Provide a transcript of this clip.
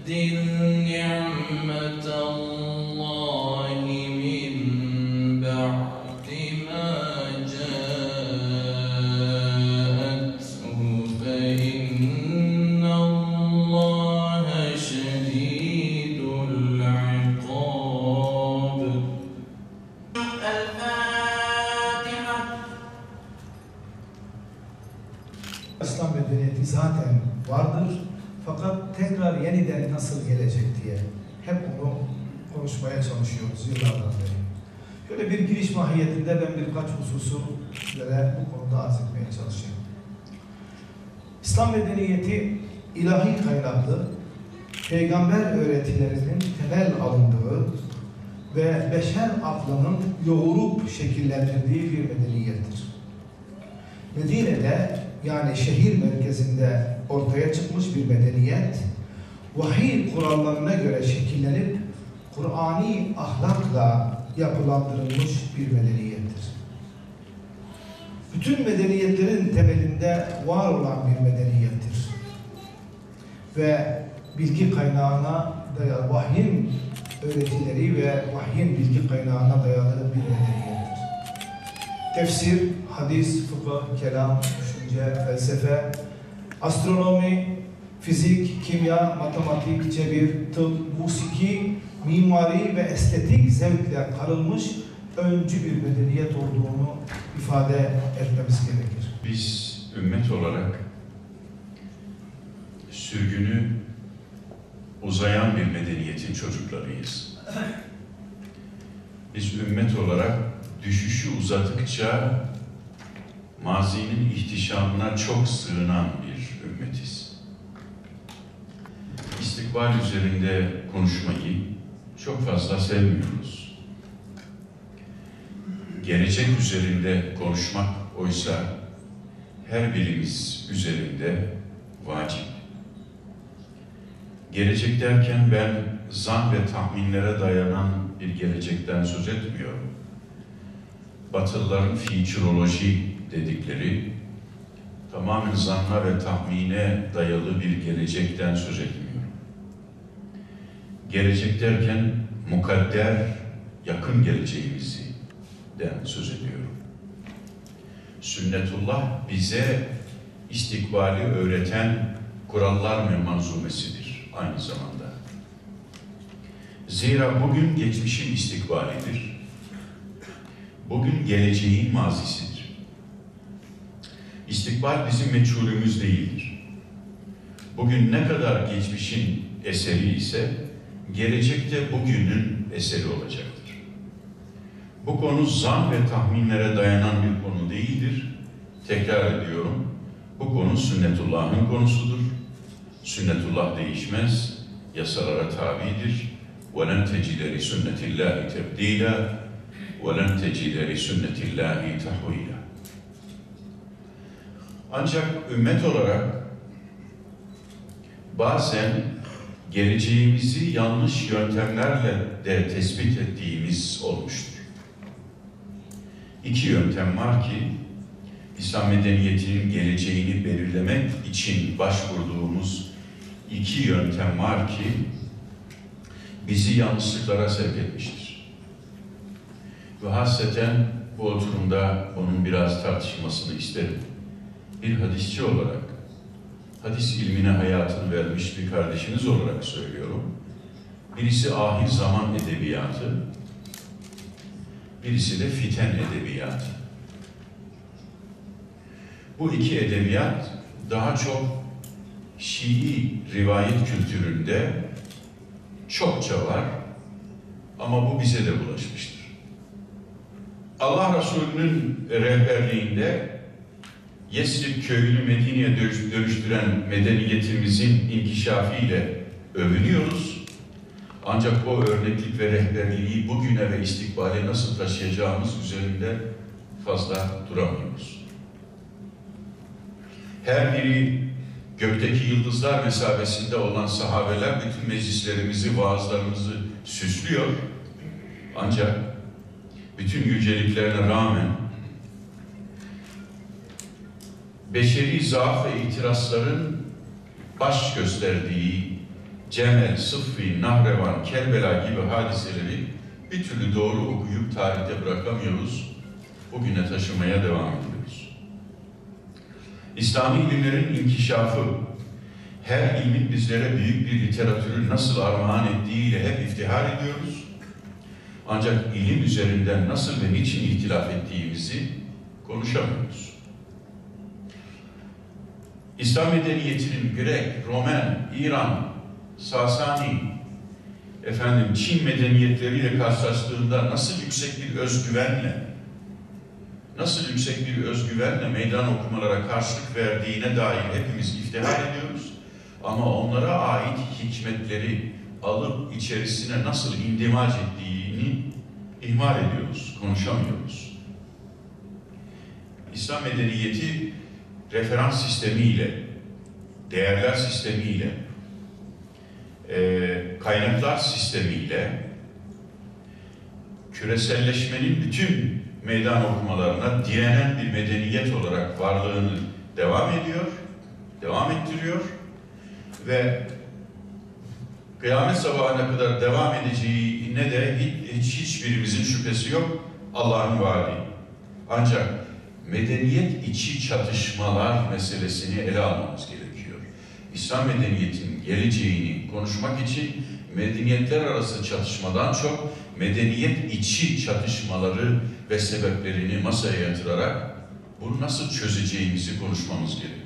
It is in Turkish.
نعمة الله من بعد ما جاءته فإن الله شديد العقاب. الفاتحة. İslam medeniyeti zaten vardır. Fakat tekrar yeniden nasıl gelecek diye hep onu konuşmaya çalışıyoruz yıllardan beri. Şöyle bir giriş mahiyetinde ben birkaç hususu sizlere bu konuda arz etmeye çalışayım. İslam medeniyeti ilahi kaynaklı, peygamber öğretilerinin temel alındığı ve beşer aklının yoğurup şekillendirdiği bir medeniyettir. Medine'de, yani şehir merkezinde ortaya çıkmış bir medeniyet, vahiy kurallarına göre şekillenip Kur'ani ahlakla yapılandırılmış bir medeniyettir. Bütün medeniyetlerin temelinde var olan bir medeniyettir. Ve bilgi kaynağına dayalı, vahyin öğretileri ve vahyin bilgi kaynağına dayalı bir medeniyettir. Tefsir, hadis, fıkıh, kelam, düşünce, felsefe, astronomi, fizik, kimya, matematik, cebir, tıp, musiki, mimari ve estetik zevkle karılmış öncü bir medeniyet olduğunu ifade etmemiz gerekir. Biz ümmet olarak sürgünü uzayan bir medeniyetin çocuklarıyız. Biz ümmet olarak düşüşü uzadıkça mazinin ihtişamına çok sığınan bir ümmetiz. İstikbal üzerinde konuşmayı çok fazla sevmiyoruz. Gelecek üzerinde konuşmak oysa her birimiz üzerinde vacip. Gelecek derken ben zan ve tahminlere dayanan bir gelecekten söz etmiyorum. Batılıların futuroloji dedikleri tamamen zanna ve tahmine dayalı bir gelecekten söz etmiyorum. Gelecek derken mukadder, yakın geleceğimizden söz ediyorum. Sünnetullah bize istikbali öğreten kurallar ve manzumesidir aynı zamanda. Zira bugün geçmişin istikbalidir. Bugün geleceğin mazisidir. İstikbal bizim meçhulümüz değildir. Bugün ne kadar geçmişin eseri ise gelecekte bugünün eseri olacaktır. Bu konu zan ve tahminlere dayanan bir konu değildir. Tekrar ediyorum, bu konu sünnetullah'ın konusudur. Sünnetullah değişmez, yasalara tabidir. وَلَنْ تَجِدَ لِسُنَّةِ اللّٰهِ تَبْد۪يلًا وَلَنْ تَجِدَ لِسُنَّةِ اللّٰهِ تَحْو۪يلًا. Ancak ümmet olarak bazen geleceğimizi yanlış yöntemlerle de tespit ettiğimiz olmuştur. İki yöntem var ki, İslam medeniyetinin geleceğini belirlemek için başvurduğumuz iki yöntem var ki, bizi yanlışlıklara sevk etmiştir. Ve hasreten bu oturumda onun biraz tartışmasını isterim. Bir hadisçi olarak, hadis ilmine hayatını vermiş bir kardeşiniz olarak söylüyorum. Birisi ahir zaman edebiyatı, birisi de fiten edebiyatı. Bu iki edebiyat daha çok Şii rivayet kültüründe çokça var ama bu bize de bulaşmıştır. Allah Resulü'nün rehberliğinde Yesrib köyünü Medine'ye dönüştüren medeniyetimizin inkişafıyla övünüyoruz. Ancak o örneklik ve rehberliği bugüne ve istikbale nasıl taşıyacağımız üzerinde fazla duramıyoruz. Her biri gökteki yıldızlar mesabesinde olan sahabeler bütün meclislerimizi, vaazlarımızı süslüyor. Ancak bütün yüceliklerine rağmen beşeri zaaf ve ihtirasların baş gösterdiği Cemel, Sıffin, Nahrevan, Kerbela gibi hadiseleri bir türlü doğru okuyup tarihte bırakamıyoruz. Bugüne taşımaya devam ediyoruz. İslami ilimlerin inkişafı, her ilmin bizlere büyük bir literatürü nasıl armağan ettiğiyle hep iftihar ediyoruz. Ancak ilim üzerinden nasıl ve niçin ihtilaf ettiğimizi konuşamıyoruz. İslam medeniyetinin Grek, Romen, İran, Sasani, Çin medeniyetleriyle karşılaştığında nasıl yüksek bir özgüvenle meydan okumalara karşılık verdiğine dair hepimiz iftihar ediyoruz. Ama onlara ait hikmetleri alıp içerisine nasıl indimac ettiğini ihmal ediyoruz, konuşamıyoruz. İslam medeniyeti referans sistemiyle, değerler sistemiyle, kaynaklar sistemiyle küreselleşmenin bütün meydan okumalarına direnen bir medeniyet olarak varlığını devam ettiriyor ve kıyamet sabahına kadar devam edeceğine de hiçbirimizin şüphesi yok, Allah'ın vaadi. Ancak medeniyet içi çatışmalar meselesini ele almamız gerekiyor. İslam medeniyetinin geleceğini konuşmak için medeniyetler arası çatışmadan çok medeniyet içi çatışmaları ve sebeplerini masaya yatırarak bunu nasıl çözeceğimizi konuşmamız gerekiyor.